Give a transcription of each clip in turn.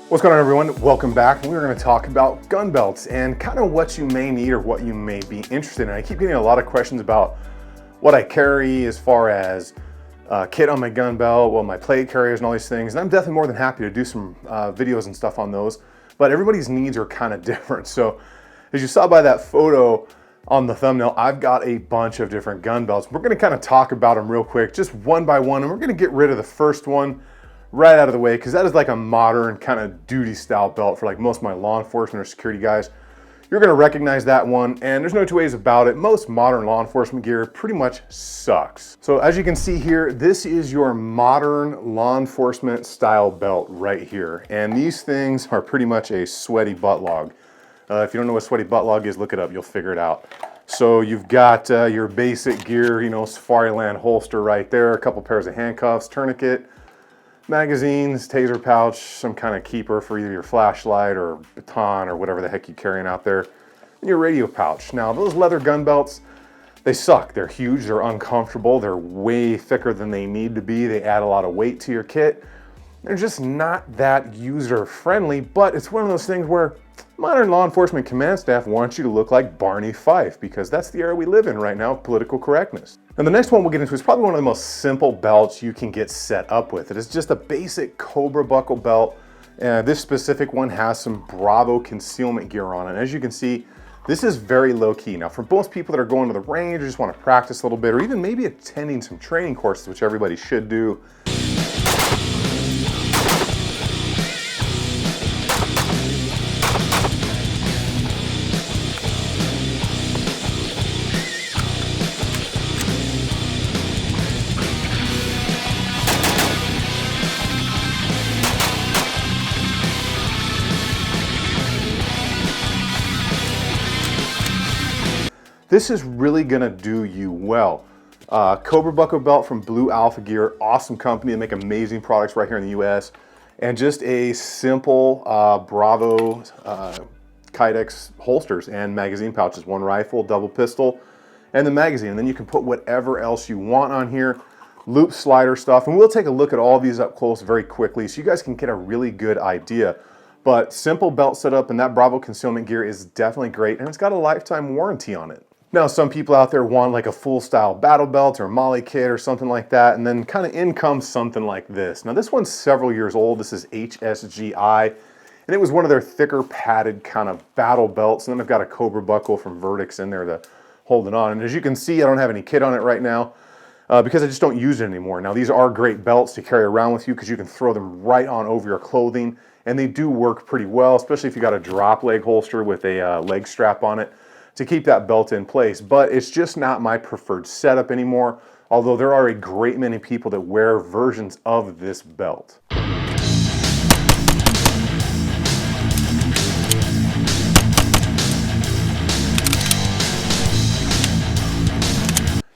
What's going on, everyone? Welcome back. We're going to talk about gun belts and kind of what you may need or what you may be interested in. I keep getting a lot of questions about what I carry as far as kit on my gun belt, well, my plate carriers and all these things. And I'm definitely more than happy to do some videos and stuff on those, but everybody's needs are kind of different. So as you saw by that photo on the thumbnail, I've got a bunch of different gun belts. We're going to kind of talk about them real quick, just one by one, and we're going to get rid of the first one right out of the way, because that is like a modern kind of duty style belt for like most of my law enforcement or security guys. You're going to recognize that one, and there's no two ways about it. Most modern law enforcement gear pretty much sucks. So as you can see here, this is your modern law enforcement style belt right here. And these things are pretty much a sweaty butt log. If you don't know what sweaty butt log is, look it up, you'll figure it out. So you've got your basic gear, you know, Safariland holster right there, a couple pairs of handcuffs, tourniquet, magazines, taser pouch, some kind of keeper for either your flashlight or baton or whatever the heck you're carrying out there, and your radio pouch. Now, those leather gun belts, they suck. They're huge, they're uncomfortable, they're way thicker than they need to be. They add a lot of weight to your kit. They're just not that user-friendly, but it's one of those things where modern law enforcement command staff wants you to look like Barney Fife, because that's the era we live in right now, political correctness. And the next one we'll get into is probably one of the most simple belts you can get set up with. It is just a basic Cobra buckle belt. This specific one has some Bravo concealment gear on it. As you can see, this is very low key. Now, for most people that are going to the range or just want to practice a little bit, or even maybe attending some training courses, which everybody should do, this is really gonna do you well. Cobra buckle belt from Blue Alpha Gear, awesome company. They make amazing products right here in the US. And just a simple Bravo Kydex holsters and magazine pouches, one rifle, double pistol, and the magazine. And then you can put whatever else you want on here, loop slider stuff. And we'll take a look at all these up close very quickly so you guys can get a really good idea. But simple belt setup, and that Bravo concealment gear is definitely great, and it's got a lifetime warranty on it. Now, some people out there want like a full style battle belt or a Molly kit or something like that, and then kind of in comes something like this. Now, this one's several years old. This is HSGI, and it was one of their thicker padded kind of battle belts. And then I've got a Cobra buckle from Verdicts in there to hold it on. And as you can see, I don't have any kit on it right now because I just don't use it anymore. Now, these are great belts to carry around with you because you can throw them right on over your clothing, and they do work pretty well, especially if you got a drop leg holster with a leg strap on it to keep that belt in place. But it's just not my preferred setup anymore, although there are a great many people that wear versions of this belt.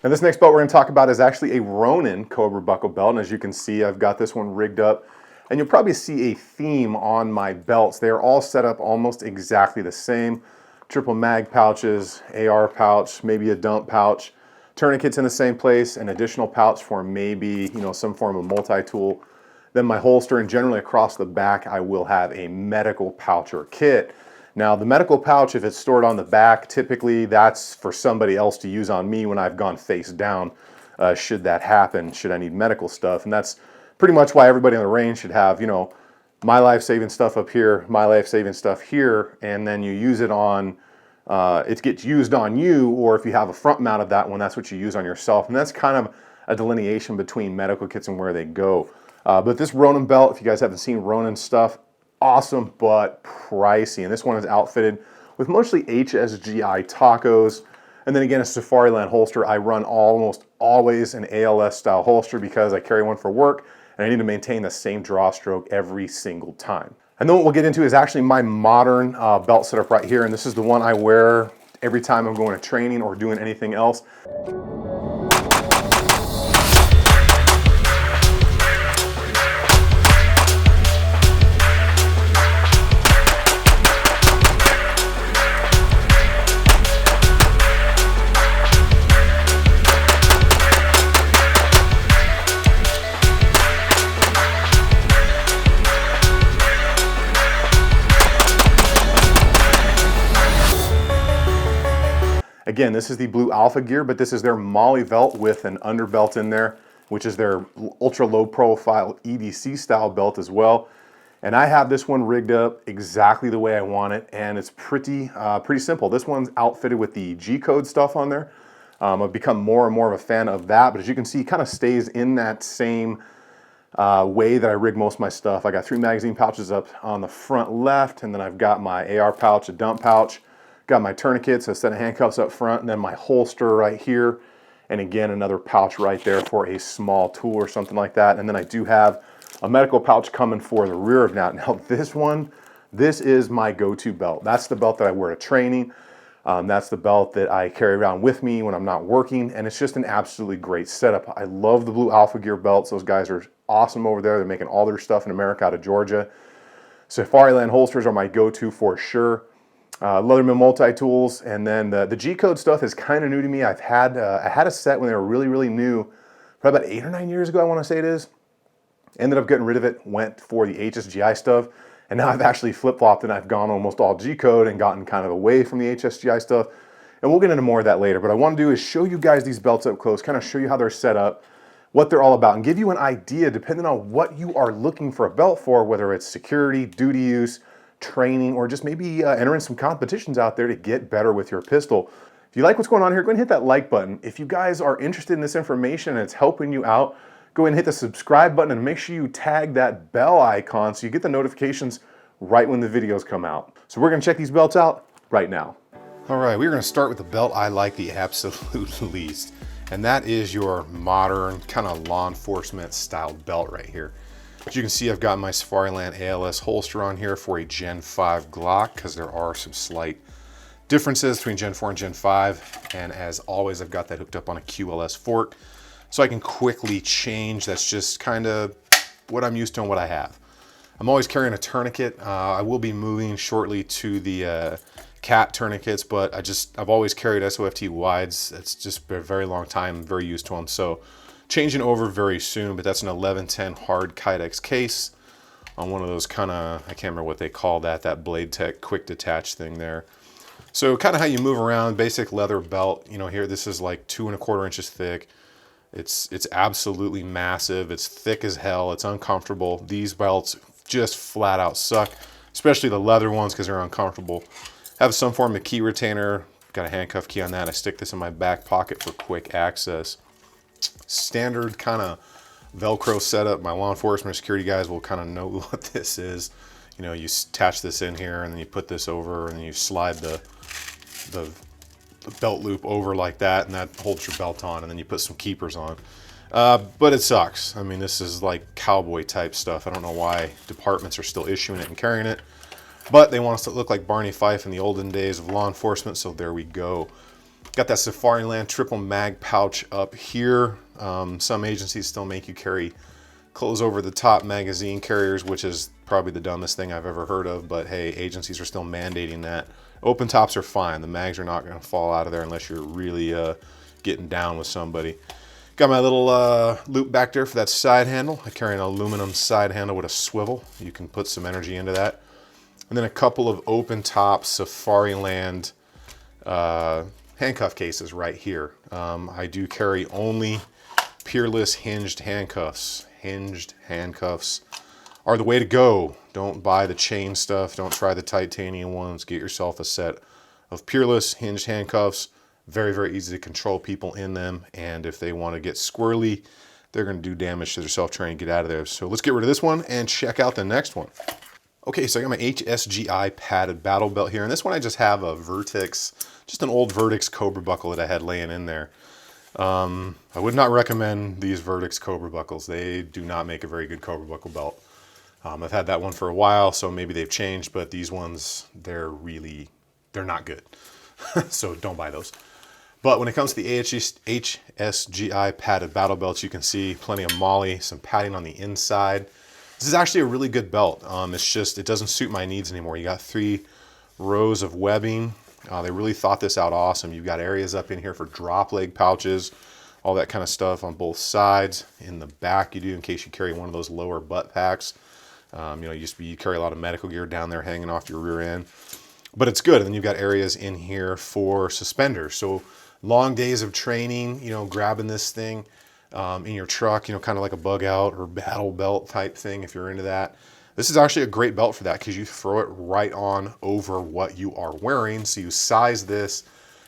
And this next belt we're going to talk about is actually a Ronin Cobra buckle belt. And as you can see, I've got this one rigged up. And you'll probably see a theme on my belts. They are all set up almost exactly the same. Triple mag pouches, AR pouch, maybe a dump pouch, tourniquets in the same place, an additional pouch for maybe, you know, some form of multi-tool. Then my holster, and generally across the back, I will have a medical pouch or kit. Now, the medical pouch, if it's stored on the back, typically that's for somebody else to use on me when I've gone face down, should that happen, should I need medical stuff. And that's pretty much why everybody on the range should have, you know, my life-saving stuff up here, my life-saving stuff here, and then you use it on, it gets used on you, or if you have a front mount of that one, that's what you use on yourself. And that's kind of a delineation between medical kits and where they go. But this Ronin belt, if you guys haven't seen Ronin stuff, awesome but pricey. And this one is outfitted with mostly HSGI tacos. And then again, a Safariland holster. I run almost always an ALS style holster because I carry one for work, and I need to maintain the same draw stroke every single time. And then what we'll get into is actually my modern belt setup right here. And this is the one I wear every time I'm going to training or doing anything else. Again, this is the Blue Alpha gear, but this is their Molly belt with an underbelt in there, which is their ultra low profile EDC style belt as well. And I have this one rigged up exactly the way I want it, and it's pretty simple. This one's outfitted with the G-code stuff on there. I've become more and more of a fan of that, but as you can see, it kind of stays in that same way that I rig most of my stuff. I got 3 magazine pouches up on the front left, and then I've got my AR pouch, a dump pouch, got my tourniquets, a set of handcuffs up front, and then my holster right here, and again, another pouch right there for a small tool or something like that. And then I do have a medical pouch coming for the rear of that. Now this is my go-to belt. That's the belt that I wear to training. That's the belt that I carry around with me when I'm not working, and it's just an absolutely great setup. I love the Blue Alpha Gear belts. Those guys are awesome over there. They're making all their stuff in America out of Georgia. Safariland holsters are my go-to for sure. Leatherman multi-tools, and then the G-code stuff is kind of new to me. I had a set when they were really new, probably about 8 or 9 years ago, I want to say it is. Ended up getting rid of it, went for the HSGI stuff, and now I've actually flip-flopped and I've gone almost all G-code and gotten kind of away from the HSGI stuff. And we'll get into more of that later. But what I want to do is show you guys these belts up close, kind of show you how they're set up, what they're all about, and give you an idea depending on what you are looking for a belt for, whether it's security, duty use, training, or just maybe entering some competitions out there to get better with your pistol. If you like what's going on here, go ahead and hit that like button. If you guys are interested in this information and it's helping you out, go ahead and hit the subscribe button and make sure you tag that bell icon so you get the notifications right when the videos come out. So we're gonna check these belts out right now. All right, we're gonna start with the belt I like the absolute least, and that is your modern kind of law enforcement style belt right here. As you can see, I've got my Safariland ALS holster on here for a Gen 5 Glock, because there are some slight differences between Gen 4 and Gen 5, and as always, I've got that hooked up on a QLS fork, so I can quickly change. That's just kind of what I'm used to and what I have. I'm always carrying a tourniquet. I will be moving shortly to the cat tourniquets, but I've always carried SOFT wides. It's just been a very long time, I'm very used to them. So changing over very soon, but that's an 1110 hard Kydex case on one of those kind of, I can't remember what they call that Blade Tech quick detach thing there. So kind of how you move around, basic leather belt. You know, here, this is like 2 1/4 inches thick. It's absolutely massive. It's thick as hell. It's uncomfortable. These belts just flat out suck, especially the leather ones because they're uncomfortable. Have some form of key retainer. Got a handcuff key on that. I stick this in my back pocket for quick access. Standard kind of Velcro setup. My law enforcement security guys will kind of know what this is. You know, you attach this in here and then you put this over and then you slide the belt loop over like that, and that holds your belt on, and then you put some keepers on. But it sucks. I mean, this is like cowboy type stuff. I don't know why departments are still issuing it and carrying it, but they want us to look like Barney Fife in the olden days of law enforcement, so there we go. Got that Safariland triple mag pouch up here. Some agencies still make you carry close over the top magazine carriers, which is probably the dumbest thing I've ever heard of, but hey, agencies are still mandating that. Open tops are fine. The mags are not going to fall out of there unless you're really getting down with somebody. Got my little loop back there for that side handle. I carry an aluminum side handle with a swivel. You can put some energy into that. And then a couple of open top Safariland handcuff cases right here. I do carry only Peerless hinged handcuffs. Hinged handcuffs are the way to go. Don't buy the chain stuff. Don't try the titanium ones. Get yourself a set of Peerless hinged handcuffs. Very, very easy to control people in them. And if they want to get squirrely, they're going to do damage to their self-training. Get out of there. So let's get rid of this one and check out the next one. Okay, so I got my HSGI padded battle belt here. And this one I just have a Vertex, just an old Vertex Cobra buckle that I had laying in there. I would not recommend these Vertex Cobra buckles. They do not make a very good Cobra buckle belt. I've had that one for a while, so maybe they've changed, but these ones, they're not good. So don't buy those. But when it comes to the HSGI padded battle belts, you can see plenty of MOLLE, some padding on the inside. This is actually a really good belt. It's just, it doesn't suit my needs anymore. You got 3 rows of webbing. They really thought this out awesome. You've got areas up in here for drop leg pouches, all that kind of stuff on both sides. In the back you do, in case you carry one of those lower butt packs. You know, you carry a lot of medical gear down there hanging off your rear end. but it's good. And then you've got areas in here for suspenders. So long days of training, you know, grabbing this thing in your truck, you know, kind of like a bug out or battle belt type thing if you're into that. This is actually a great belt for that because you throw it right on over what you are wearing. So you size this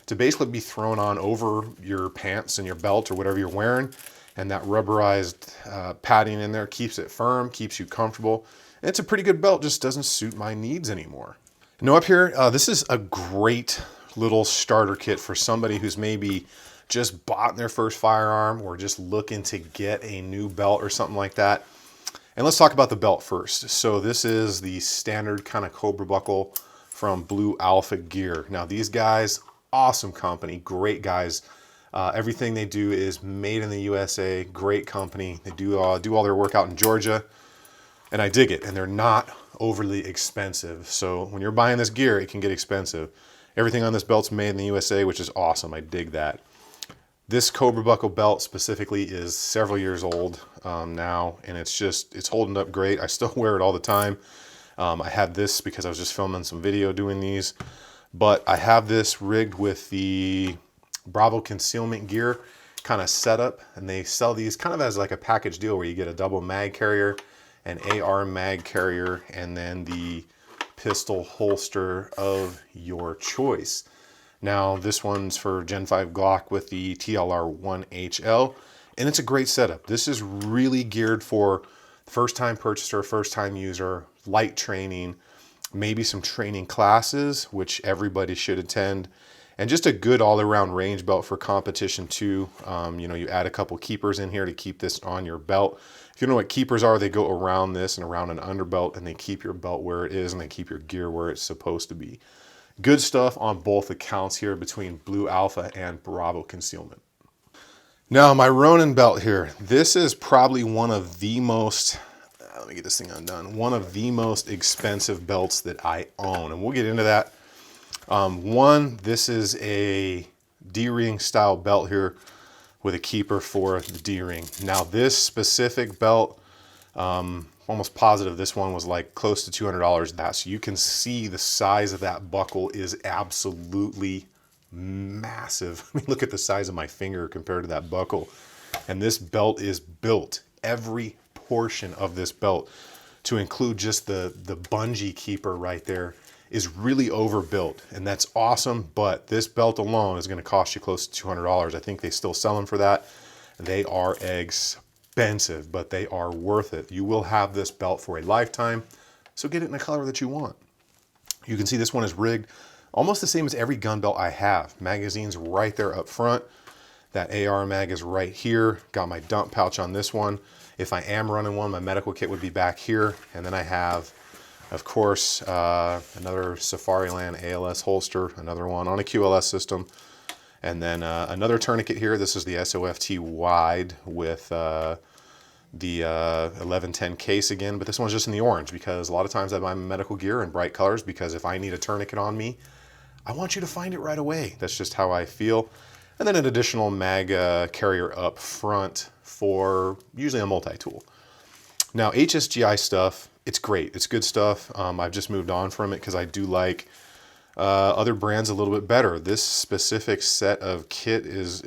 to basically be thrown on over your pants and your belt or whatever you're wearing. And that rubberized padding in there keeps it firm, keeps you comfortable. And it's a pretty good belt, just doesn't suit my needs anymore. Now up here, this is a great little starter kit for somebody who's maybe just bought their first firearm or just looking to get a new belt or something like that. And let's talk about the belt first. So this is the standard kind of Cobra buckle from Blue Alpha Gear. Now these guys, awesome company, great guys. Everything they do is made in the USA, great company. They do all their work out in Georgia, and I dig it. And they're not overly expensive. So when you're buying this gear, it can get expensive. Everything on this belt's made in the USA, which is awesome. I dig that. This Cobra buckle belt specifically is several years old now, and it's holding up great. I still wear it all the time. I had this because I was just filming some video doing these, but I have this rigged with the Bravo concealment gear kind of setup, and they sell these kind of as like a package deal where you get a double mag carrier, an AR mag carrier, and then the pistol holster of your choice. Now this one's for Gen 5 Glock with the TLR1HL, and it's a great setup. This is really geared for first time purchaser, first time user, light training, maybe some training classes, which everybody should attend, and just a good all-around range belt for competition too. You know, you add a couple keepers in here to keep this on your belt. If you don't know what keepers are, they go around this and around an underbelt, and they keep your belt where it is, and they keep your gear where it's supposed to be. Good stuff on both accounts here between Blue Alpha and Bravo Concealment. Now my Ronin belt here, this is probably one of the most, let me get this thing undone, one of the most expensive belts that I own, and we'll get into that. This is a D-ring style belt here with a keeper for the D-ring. Now this specific belt, almost positive this one was like close to $200. So you can see the size of that buckle is absolutely massive. I mean, look at the size of my finger compared to that buckle. And this belt is built, every portion of this belt, to include just the bungee keeper right there, is really overbuilt, and that's awesome. But this belt alone is going to cost you close to $200. I think they still sell them for that. They are expensive, but they are worth it. You will have this belt for a lifetime, so get it in a color that you want. You can see this one is rigged almost the same as every gun belt I have. Magazines right there up front. That AR mag is right here. Got my dump pouch on this one. If I am running one, my medical kit would be back here. And then I have, of course, another Safariland ALS holster, another one on a QLS system. And then another tourniquet here. This is the SOFT wide with the 1110 case again, but this one's just in the orange because a lot of times I buy my medical gear in bright colors because if I need a tourniquet on me, I want you to find it right away. That's just how I feel. And then an additional mag carrier up front for usually a multi-tool. Now HSGI stuff, it's great. It's good stuff. I've just moved on from it because I do like other brands a little bit better. This specific set of kit is,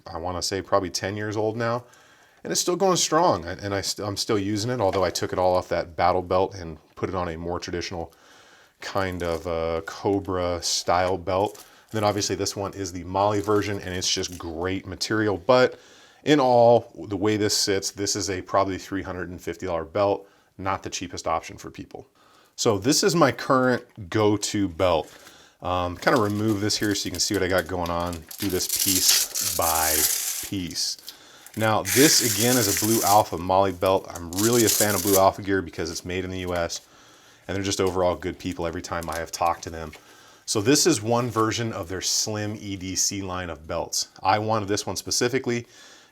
I want to say, probably 10 years old now, and it's still going strong. And I'm still using it, although I took it all off that battle belt and put it on a more traditional kind of Cobra style belt. And then obviously this one is the Molly version, and it's just great material. But in all, the way this sits, this is a probably $350 belt, not the cheapest option for people. So this is my current go-to belt. Kind of remove this here so you can see what I got going on. Do this piece by piece. Now this again is a Blue Alpha Molly belt. I'm really a fan of Blue Alpha gear because it's made in the US, and they're just overall good people every time I have talked to them. So this is one version of their slim EDC line of belts. I wanted this one specifically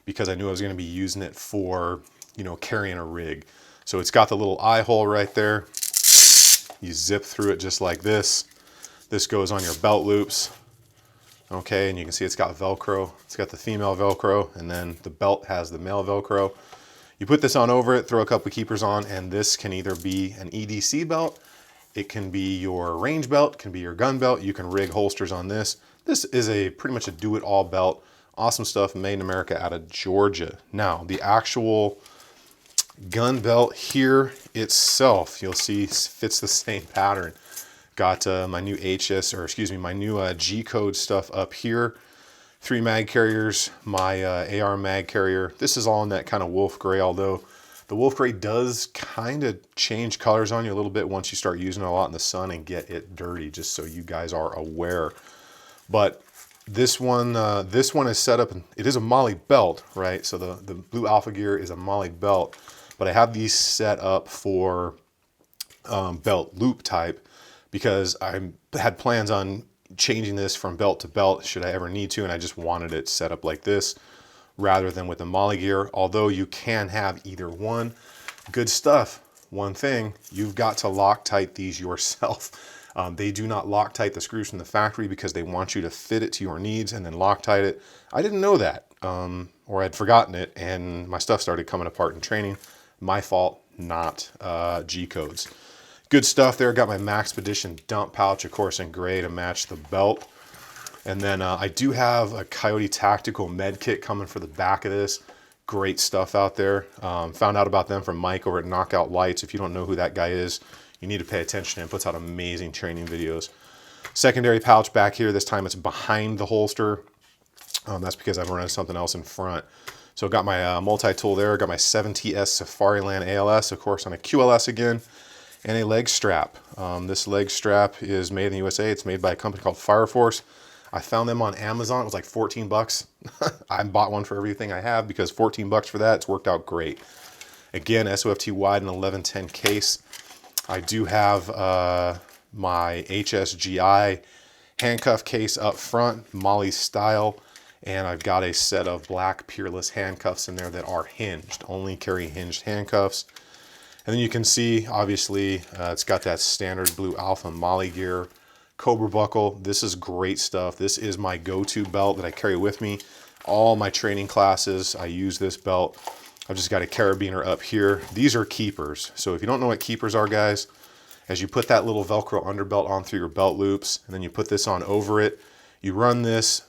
because I knew I was going to be using it for, you know, carrying a rig. So it's got the little eye hole right there. You zip through it just like this. This goes on your belt loops. Okay, and you can see it's got Velcro. It's got the female Velcro, and then the belt has the male Velcro. You put this on over it, throw a couple keepers on, and this can either be an EDC belt, It can be your range belt, it can be your gun belt. You can rig holsters on this. This is pretty much a do-it-all belt. Awesome stuff, made in America out of Georgia. Now, the actual gun belt here itself, you'll see fits the same pattern. Got my new my new G code stuff up here. 3 mag carriers, my AR mag carrier. This is all in that kind of wolf gray, although the wolf gray does kind of change colors on you a little bit once you start using it a lot in the sun and get it dirty, just so you guys are aware. But this one is set up, it is a MOLLE belt, right? So the blue Alpha Gear is a MOLLE belt, but I have these set up for belt loop type because I had plans on changing this from belt to belt should I ever need to, and I just wanted it set up like this rather than with the MOLLE gear, although you can have either one. Good stuff. One thing, you've got to Loctite these yourself. They do not Loctite the screws from the factory because they want you to fit it to your needs and then Loctite it. I didn't know that, or I'd forgotten it, and my stuff started coming apart in training. My fault, not G codes. Good stuff there. Got my Maxpedition dump pouch, of course, in gray to match the belt. And then I do have a Coyote Tactical med kit coming for the back of this. Great stuff out there. Found out about them from Mike over at Knockout Lights. If you don't know who that guy is, you need to pay attention to him. Puts out amazing training videos. Secondary pouch back here. This time it's behind the holster. That's because I'm running something else in front. So got my multi-tool there. Got my 7TS Safariland ALS, of course, on a QLS again. And a leg strap. This leg strap is made in the USA. It's made by a company called Fire Force. I found them on Amazon. It was like 14 bucks. I bought one for everything I have because 14 bucks for that, it's worked out great. Again, SOFT wide and 1110 case. I do have my HSGI handcuff case up front, MOLLE style, and I've got a set of black Peerless handcuffs in there that are hinged, only carry hinged handcuffs. And then you can see, obviously, it's got that standard blue Alpha MOLLE gear, Cobra buckle. This is great stuff. This is my go-to belt that I carry with me. All my training classes, I use this belt. I've just got a carabiner up here. These are keepers. So if you don't know what keepers are, guys, as you put that little Velcro underbelt on through your belt loops, and then you put this on over it, you run this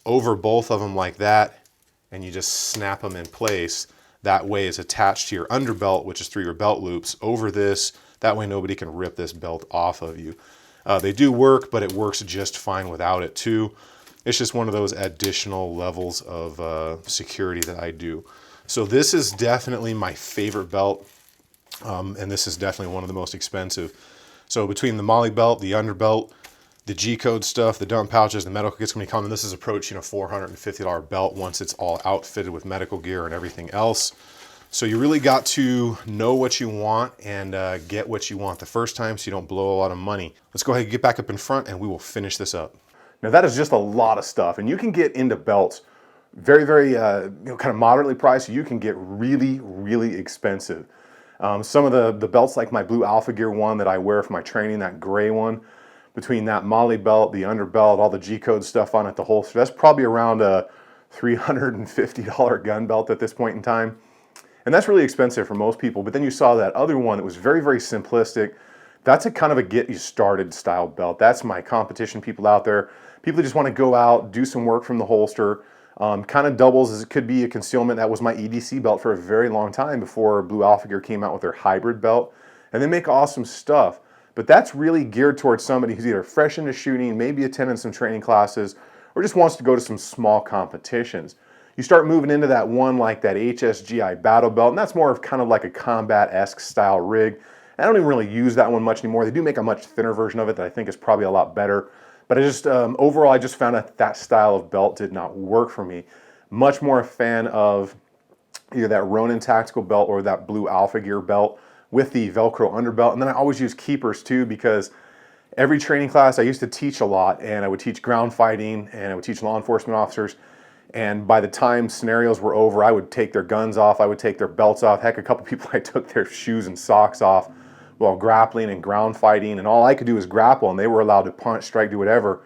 over both of them like that, and you just snap them in place. That way it's attached to your underbelt, which is through your belt loops, over this. That way nobody can rip this belt off of you. They do work, but it works just fine without it too. It's just one of those additional levels of security that I do. So this is definitely my favorite belt, and this is definitely one of the most expensive. So between the MOLLE belt, the underbelt, the G-code stuff, the dump pouches, the medical kit's gonna be coming. This is approaching a $450 belt once it's all outfitted with medical gear and everything else. So you really got to know what you want and get what you want the first time so you don't blow a lot of money. Let's go ahead and get back up in front and we will finish this up. Now that is just a lot of stuff, and you can get into belts very, very, kind of moderately priced. You can get really, really expensive. Some of the belts, like my blue Alpha Gear one that I wear for my training, that gray one, between that MOLLE belt, the underbelt, all the G-code stuff on it, the holster, that's probably around a $350 gun belt at this point in time. And that's really expensive for most people. But then you saw that other one that was very, very simplistic. That's a kind of a get you started style belt. That's my competition people out there. People just want to go out, do some work from the holster. Kind of doubles as it could be a concealment. That was my EDC belt for a very long time before Blue Alpha Gear came out with their hybrid belt. And they make awesome stuff. But that's really geared towards somebody who's either fresh into shooting, maybe attending some training classes, or just wants to go to some small competitions. You start moving into that one like that HSGI battle belt, and that's more of kind of like a combat-esque style rig. I don't even really use that one much anymore. They do make a much thinner version of it that I think is probably a lot better. But I just, overall, I just found out that style of belt did not work for me. Much more a fan of either that Ronin tactical belt or that Blue Alpha Gear belt with the Velcro underbelt. And then I always use keepers too, because every training class I used to teach a lot, and I would teach ground fighting and I would teach law enforcement officers. And by the time scenarios were over, I would take their guns off, I would take their belts off. Heck, a couple people I took their shoes and socks off while grappling and ground fighting, and all I could do was grapple, and they were allowed to punch, strike, do whatever.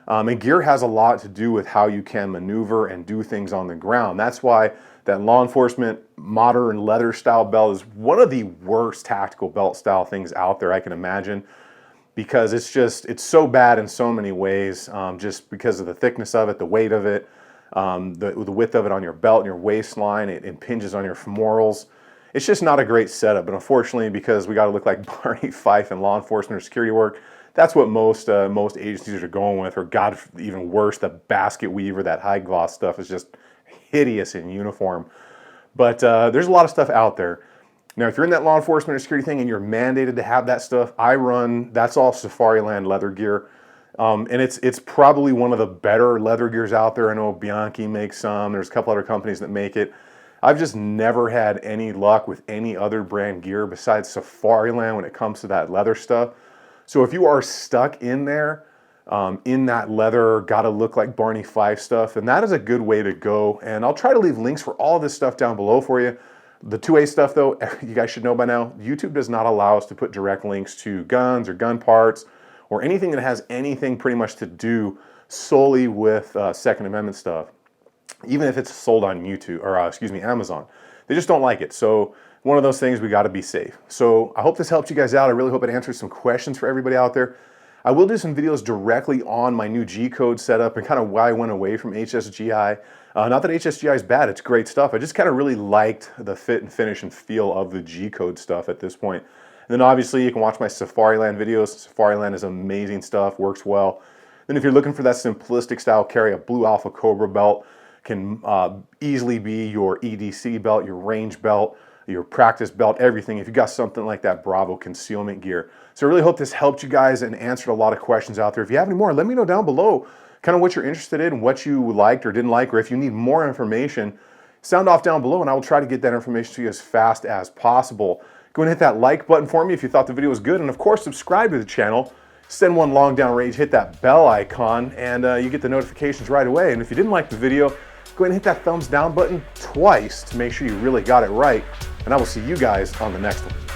And gear has a lot to do with how you can maneuver and do things on the ground. That's why that law enforcement modern leather style belt is one of the worst tactical belt style things out there I can imagine, because it's so bad in so many ways, just because of the thickness of it, the weight of it, the width of it on your belt and your waistline. It impinges on your femorals. It's just not a great setup, but unfortunately, because we got to look like Barney Fife in law enforcement or security work, that's what most agencies are going with. Or God, even worse, the basket weave or that high gloss stuff is just hideous in uniform. But there's a lot of stuff out there. Now, if you're in that law enforcement or security thing and you're mandated to have that stuff, that's all Safariland leather gear. And it's probably one of the better leather gears out there. I know Bianchi makes some. There's a couple other companies that make it. I've just never had any luck with any other brand gear besides Safariland when it comes to that leather stuff. So if you are stuck in there, in that leather, gotta look like Barney Fife stuff, and that is a good way to go. And I'll try to leave links for all this stuff down below for you. The 2A stuff though, you guys should know by now, YouTube does not allow us to put direct links to guns or gun parts or anything that has anything pretty much to do solely with Second Amendment stuff, even if it's sold on YouTube or Amazon. They just don't like it. So one of those things, we got to be safe. So I hope this helped you guys out. I really hope it answers some questions for everybody out there. I will do some videos directly on my new G-code setup and kind of why I went away from HSGI. Not that HSGI is bad, it's great stuff. I just kind of really liked the fit and finish and feel of the G-code stuff at this point. And then obviously you can watch my Safariland videos. Safariland is amazing stuff, works well. Then if you're looking for that simplistic style carry, a Blue Alpha Cobra belt can easily be your EDC belt, your range belt, your practice belt, everything. If you got something like that Bravo concealment gear. So I really hope this helped you guys and answered a lot of questions out there. If you have any more, let me know down below kind of what you're interested in, what you liked or didn't like, or if you need more information, sound off down below and I will try to get that information to you as fast as possible. Go and hit that like button for me if you thought the video was good, and of course subscribe to the channel. Send one long down range, hit that bell icon, and you get the notifications right away. And if you didn't like the video, go ahead and hit that thumbs down button twice to make sure you really got it right. And I will see you guys on the next one.